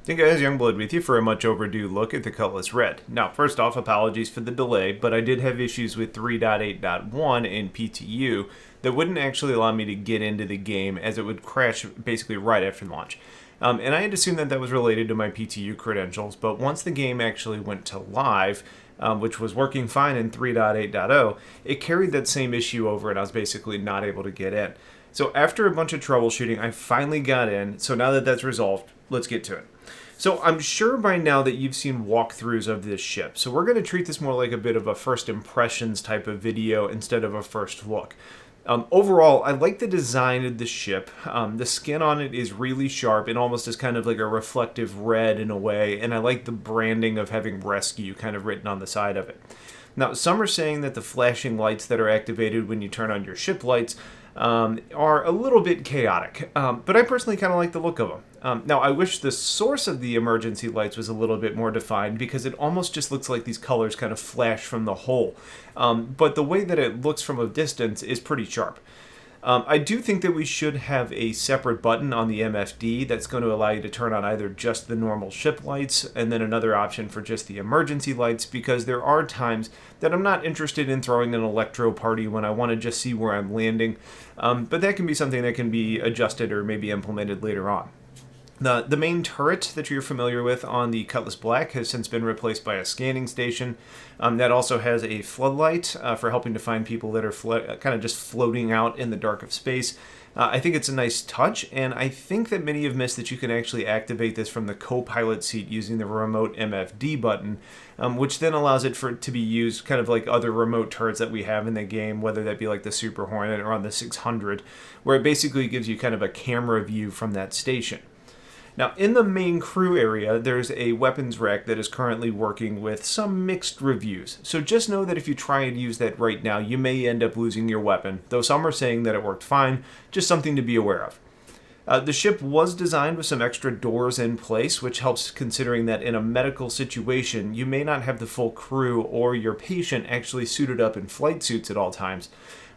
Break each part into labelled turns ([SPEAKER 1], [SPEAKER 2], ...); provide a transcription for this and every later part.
[SPEAKER 1] Hey guys, Youngblood with you for a much overdue look at the Cutlass Red. Now, first off, apologies for the delay, but I did have issues with 3.8.1 in PTU that wouldn't actually allow me to get into the game as it would crash basically right after launch. And I had assumed that that was related to my PTU credentials, but once the game actually went to live, which was working fine in 3.8.0, it carried that same issue over and I was basically not able to get in. So after a bunch of troubleshooting, I finally got in. So now that that's resolved, let's get to it. So I'm sure by now that you've seen walkthroughs of this ship. So we're going to treat this more like a bit of a first impressions type of video instead of a first look. Overall, I like the design of the ship. The skin on it is really sharp and almost is kind of like a reflective red in a way. And I like the branding of having rescue kind of written on the side of it. Now, some are saying that the flashing lights that are activated when you turn on your ship lights are a little bit chaotic, but I personally kind of like the look of them. Now, I wish the source of the emergency lights was a little bit more defined because it almost just looks like these colors kind of flash from the hull. But the way that it looks from a distance is pretty sharp. I do think that we should have a separate button on the MFD that's going to allow you to turn on either just the normal ship lights and then another option for just the emergency lights, because there are times that I'm not interested in throwing an electro party when I want to just see where I'm landing. But that can be something that can be adjusted or maybe implemented later on. The main turret that you're familiar with on the Cutlass Black has since been replaced by a scanning station. That also has a floodlight for helping to find people that are kind of just floating out in the dark of space. I think it's a nice touch, and I think that many have missed that you can actually activate this from the co-pilot seat using the remote MFD button, which then allows it to be used kind of like other remote turrets that we have in the game, whether that be like the Super Hornet or on the 600, where it basically gives you kind of a camera view from that station. Now, in the main crew area, there's a weapons rack that is currently working with some mixed reviews. So just know that if you try and use that right now, you may end up losing your weapon, though some are saying that it worked fine, just something to be aware of. The ship was designed with some extra doors in place, which helps considering that in a medical situation, you may not have the full crew or your patient actually suited up in flight suits at all times.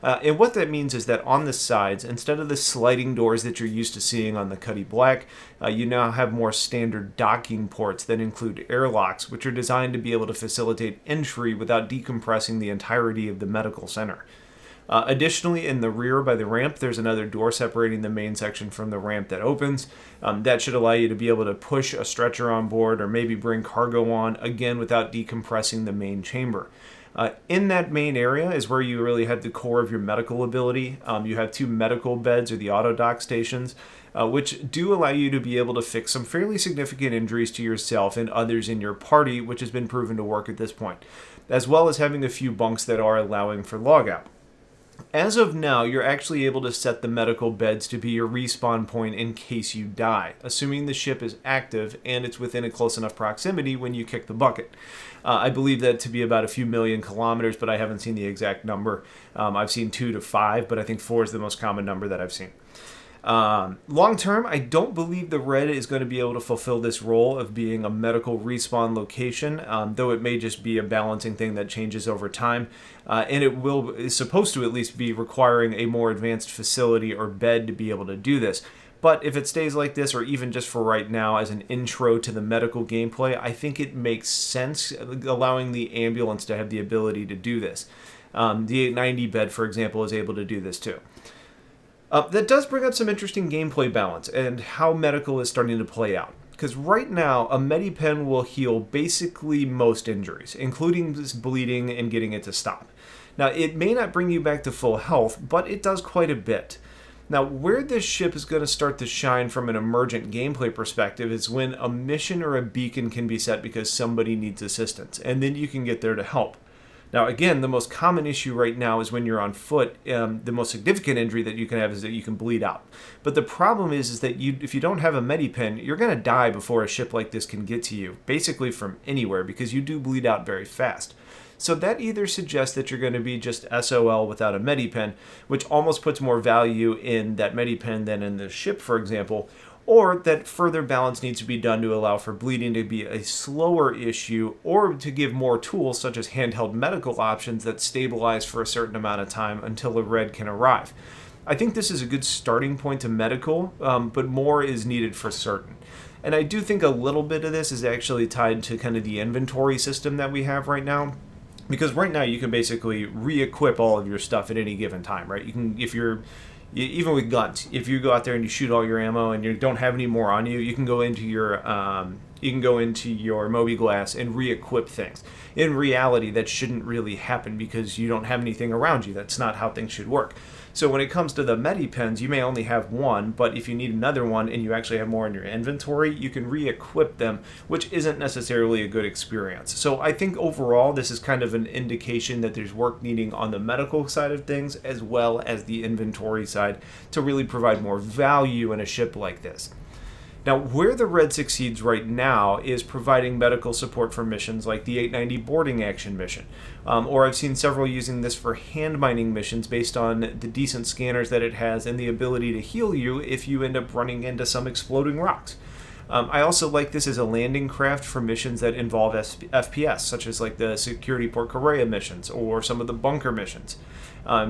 [SPEAKER 1] And what that means is that on the sides, instead of the sliding doors that you're used to seeing on the Cutty Black, you now have more standard docking ports that include airlocks, which are designed to be able to facilitate entry without decompressing the entirety of the medical center. Additionally, in the rear by the ramp, there's another door separating the main section from the ramp that opens. That should allow you to be able to push a stretcher on board or maybe bring cargo on, again, without decompressing the main chamber. In that main area is where you really have the core of your medical ability. You have 2 medical beds or the auto dock stations, which do allow you to be able to fix some fairly significant injuries to yourself and others in your party, which has been proven to work at this point, as well as having a few bunks that are allowing for logout. As of now, you're actually able to set the medical beds to be your respawn point in case you die, assuming the ship is active and it's within a close enough proximity when you kick the bucket. I believe that to be about a few million kilometers, but I haven't seen the exact number. I've seen 2 to 5, but I think 4 is the most common number that I've seen. Long term, I don't believe the Red is going to be able to fulfill this role of being a medical respawn location, though it may just be a balancing thing that changes over time. And is supposed to at least be requiring a more advanced facility or bed to be able to do this. But if it stays like this, or even just for right now as an intro to the medical gameplay, I think it makes sense allowing the ambulance to have the ability to do this. The 890 bed, for example, is able to do this too. That does bring up some interesting gameplay balance and how medical is starting to play out. Because right now, a Medipen will heal basically most injuries, including this bleeding and getting it to stop. Now, it may not bring you back to full health, but it does quite a bit. Now, where this ship is going to start to shine from an emergent gameplay perspective is when a mission or a beacon can be set because somebody needs assistance, and then you can get there to help. Now, again, the most common issue right now is when you're on foot. The most significant injury that you can have is that you can bleed out. But the problem is that if you don't have a Medipen, you're going to die before a ship like this can get to you, basically from anywhere, because you do bleed out very fast. So that either suggests that you're going to be just SOL without a Medipen, which almost puts more value in that Medipen than in the ship, for example, or that further balance needs to be done to allow for bleeding to be a slower issue, or to give more tools such as handheld medical options that stabilize for a certain amount of time until a Red can arrive. I think this is a good starting point to medical, but more is needed for certain. And I do think a little bit of this is actually tied to kind of the inventory system that we have right now. Because right now you can basically re-equip all of your stuff at any given time, right? You can, even with guns, if you go out there and you shoot all your ammo and you don't have any more on you, you can go into your Moby Glass and re-equip things. In reality, that shouldn't really happen because you don't have anything around you. That's not how things should work. So when it comes to the Medipens, you may only have one, but if you need another one and you actually have more in your inventory, you can re-equip them, which isn't necessarily a good experience. So I think overall, this is kind of an indication that there's work needing on the medical side of things as well as the inventory side to really provide more value in a ship like this. Now, where the Red succeeds right now is providing medical support for missions like the 890 boarding action mission. Or I've seen several using this for hand mining missions based on the decent scanners that it has and the ability to heal you if you end up running into some exploding rocks. I also like this as a landing craft for missions that involve FPS, such as like the Security Port Korea missions or some of the bunker missions.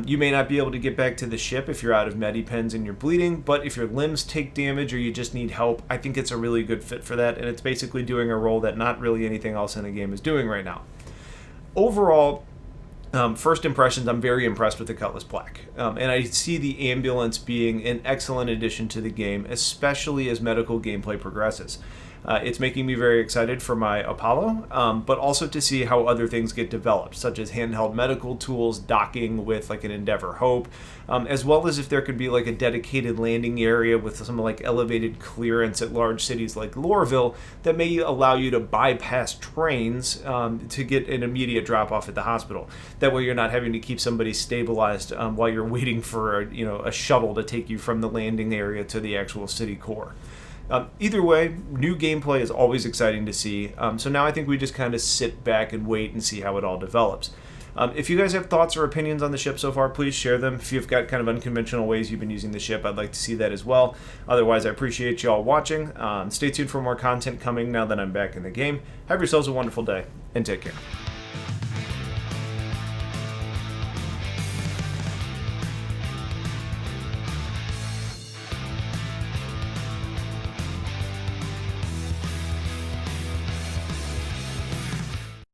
[SPEAKER 1] You may not be able to get back to the ship if you're out of Medipens and you're bleeding, but if your limbs take damage or you just need help, I think it's a really good fit for that, and it's basically doing a role that not really anything else in the game is doing right now. Overall, first impressions, I'm very impressed with the Cutlass Black, and I see the ambulance being an excellent addition to the game, especially as medical gameplay progresses. It's making me very excited for my Apollo, but also to see how other things get developed, such as handheld medical tools, docking with like an Endeavor Hope, as well as if there could be like a dedicated landing area with some like elevated clearance at large cities like Lorville that may allow you to bypass trains to get an immediate drop off at the hospital. That way you're not having to keep somebody stabilized while you're waiting for a shuttle to take you from the landing area to the actual city core. Either way, new gameplay is always exciting to see, so now I think we just kind of sit back and wait and see how it all develops. If you guys have thoughts or opinions on the ship so far, please share them. If you've got kind of unconventional ways you've been using the ship, I'd like to see that as well. Otherwise, I appreciate you all watching. Stay tuned for more content coming now that I'm back in the game. Have yourselves a wonderful day, and take care.